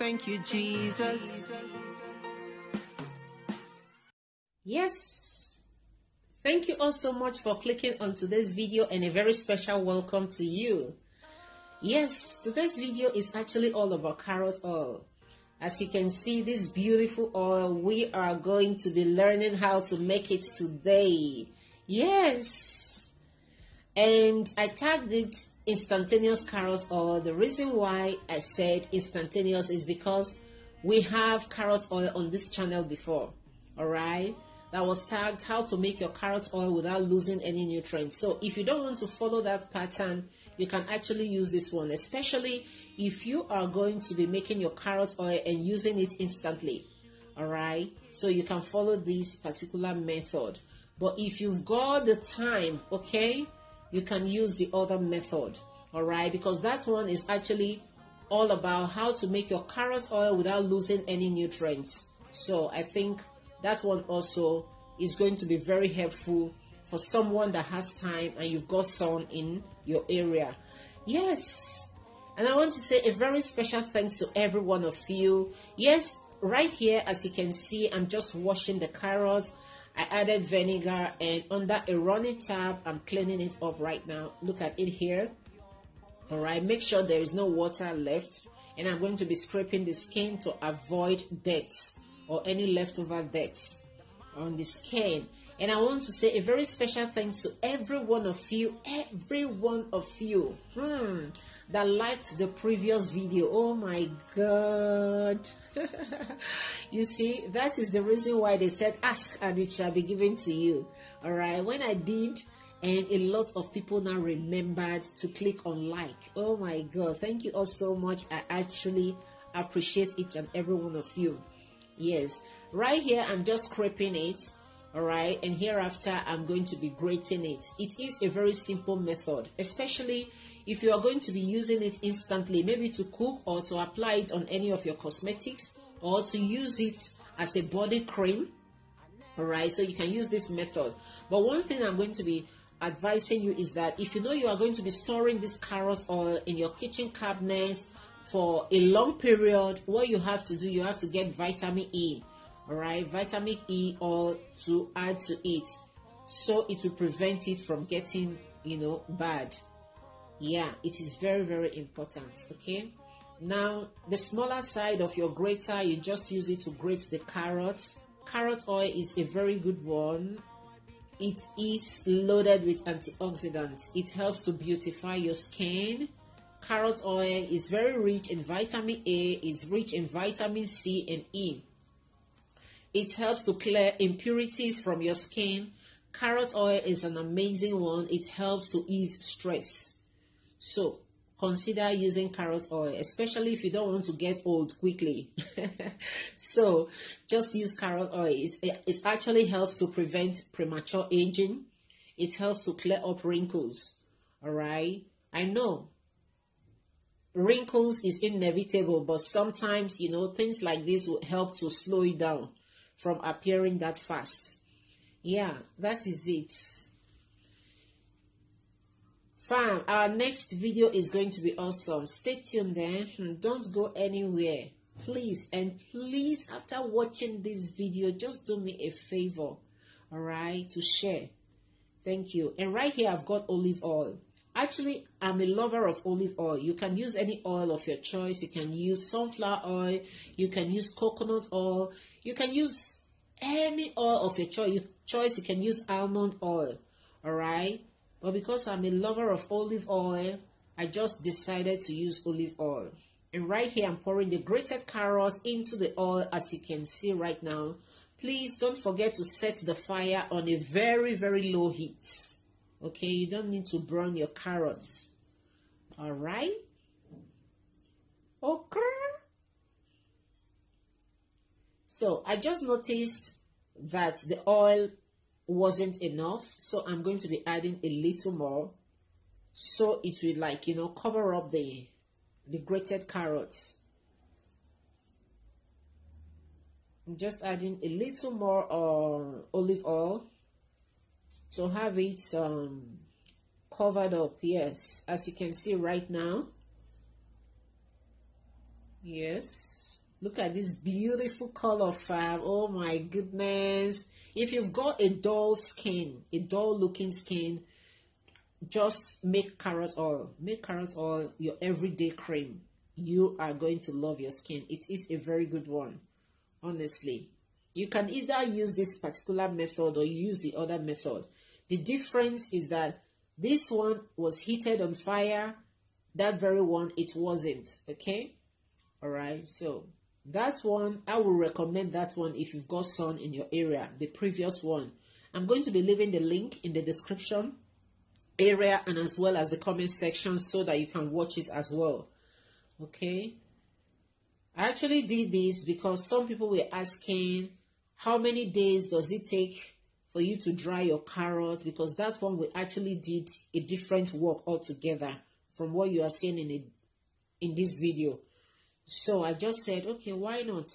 thank you, Jesus. Yes. Thank you all so much for clicking on today's video, and a very special welcome to you. Yes, today's video is actually all about carrot oil. As you can see, this beautiful oil, we are going to be learning how to make it today. Yes. And I tagged it instantaneous carrot oil. The reason why I said instantaneous is because we have carrot oil on this channel before. All right. That was tagged how to make your carrot oil without losing any nutrients. So if you don't want to follow that pattern, you can actually use this one, especially if you are going to be making your carrot oil and using it instantly. All right. So you can follow this particular method. But if you've got the time, okay, you can use the other method. All right. Because that one is actually all about how to make your carrot oil without losing any nutrients. So I think that one also is going to be very helpful for someone that has time and you've got sun in your area. Yes. And I want to say a very special thanks to every one of you. Yes, right here, as you can see, I'm just washing the carrots. I added vinegar, and under a running tap, I'm cleaning it up right now. Look at it here. All right, make sure there is no water left. And I'm going to be scraping the skin to avoid dirt or any leftover dirt on the skin. And I want to say a very special thanks to every one of you that liked the previous video. Oh my God. You see, that is the reason why they said ask and it shall be given to you. All right, when I did, and a lot of people now remembered to click on like. Oh my God, thank you all so much. I actually appreciate each and every one of you. Yes, right here I'm just scraping it. All right, and hereafter I'm going to be grating it. It is a very simple method, especially if you are going to be using it instantly, maybe to cook or to apply it on any of your cosmetics or to use it as a body cream. All right, so you can use this method. But one thing I'm going to be advising you is that if you know you are going to be storing this carrot oil in your kitchen cabinet for a long period, what you have to do, you have to get vitamin E. All right, vitamin E oil to add to it, so it will prevent it from getting, bad. Yeah, it is very, very important. Okay, now the smaller side of your grater, you just use it to grate the carrots. Carrot oil is a very good one. It is loaded with antioxidants. It helps to beautify your skin. Carrot oil is very rich in vitamin A. It's rich in vitamin C and E. It helps to clear impurities from your skin. Carrot oil is an amazing one. It helps to ease stress. So consider using carrot oil, especially if you don't want to get old quickly. So just use carrot oil. It actually helps to prevent premature aging. It helps to clear up wrinkles. All right. I know wrinkles is inevitable, but sometimes, things like this will help to slow it down from appearing that fast. Yeah, that is it. Fam, our next video is going to be awesome. Stay tuned there. Don't go anywhere. Please, and please, after watching this video, just do me a favor, all right, to share. Thank you. And right here, I've got olive oil. Actually, I'm a lover of olive oil. You can use any oil of your choice. You can use sunflower oil. You can use coconut oil. You can use any oil of your choice. You can use almond oil. All right. But because I'm a lover of olive oil, I just decided to use olive oil. And right here, I'm pouring the grated carrot into the oil, as you can see right now. Please don't forget to set the fire on a very, very low heat. Okay, you don't need to burn your carrots. All right. Okay. So I just noticed that the oil wasn't enough, so I'm going to be adding a little more, so it will cover up the grated carrots. I'm just adding a little more olive oil to have it covered up. Yes, as you can see right now. Yes. Look at this beautiful color, fam. Oh my goodness. If you've got a dull skin, a dull looking skin, just make carrot oil. Make carrot oil your everyday cream. You are going to love your skin. It is a very good one, honestly. You can either use this particular method or use the other method. The difference is that this one was heated on fire. That very one, it wasn't. Okay? All right. So that one, I will recommend that one if you've got sun in your area. The previous one, I'm going to be leaving the link in the description area and as well as the comment section so that you can watch it as well. Okay, I actually did this because some people were asking how many days does it take for you to dry your carrots, because that one we actually did a different work altogether from what you are seeing in this video. So I just said, okay, why not?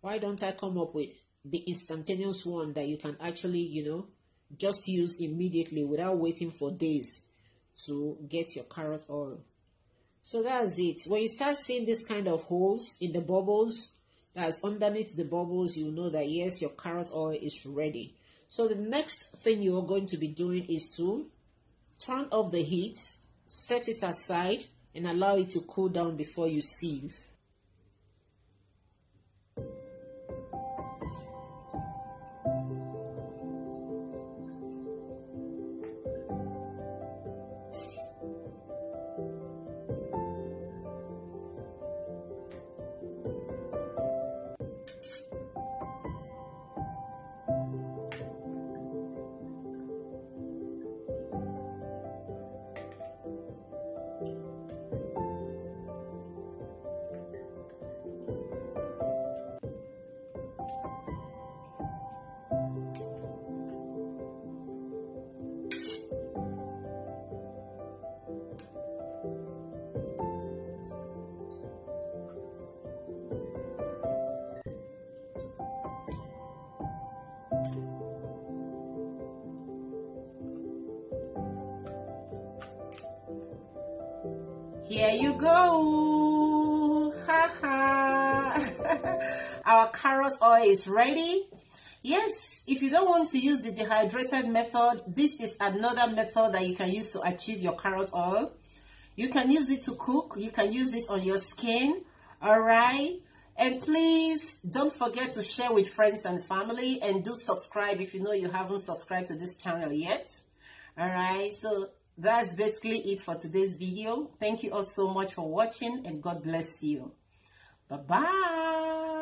Why don't I come up with the instantaneous one that you can actually, you know, just use immediately without waiting for days to get your carrot oil. So that's it. When you start seeing this kind of holes in the bubbles, that's underneath the bubbles, you know that yes, your carrot oil is ready. So the next thing you're going to be doing is to turn off the heat, set it aside, and allow it to cool down before you sieve. Here you go. Ha ha. Our carrot oil is ready. Yes, if you don't want to use the dehydrated method, this is another method that you can use to achieve your carrot oil. You can use it to cook. You can use it on your skin. All right. And please don't forget to share with friends and family, and do subscribe if you know you haven't subscribed to this channel yet. All right. So that's basically it for today's video. Thank you all so much for watching, and God bless you. Bye-bye.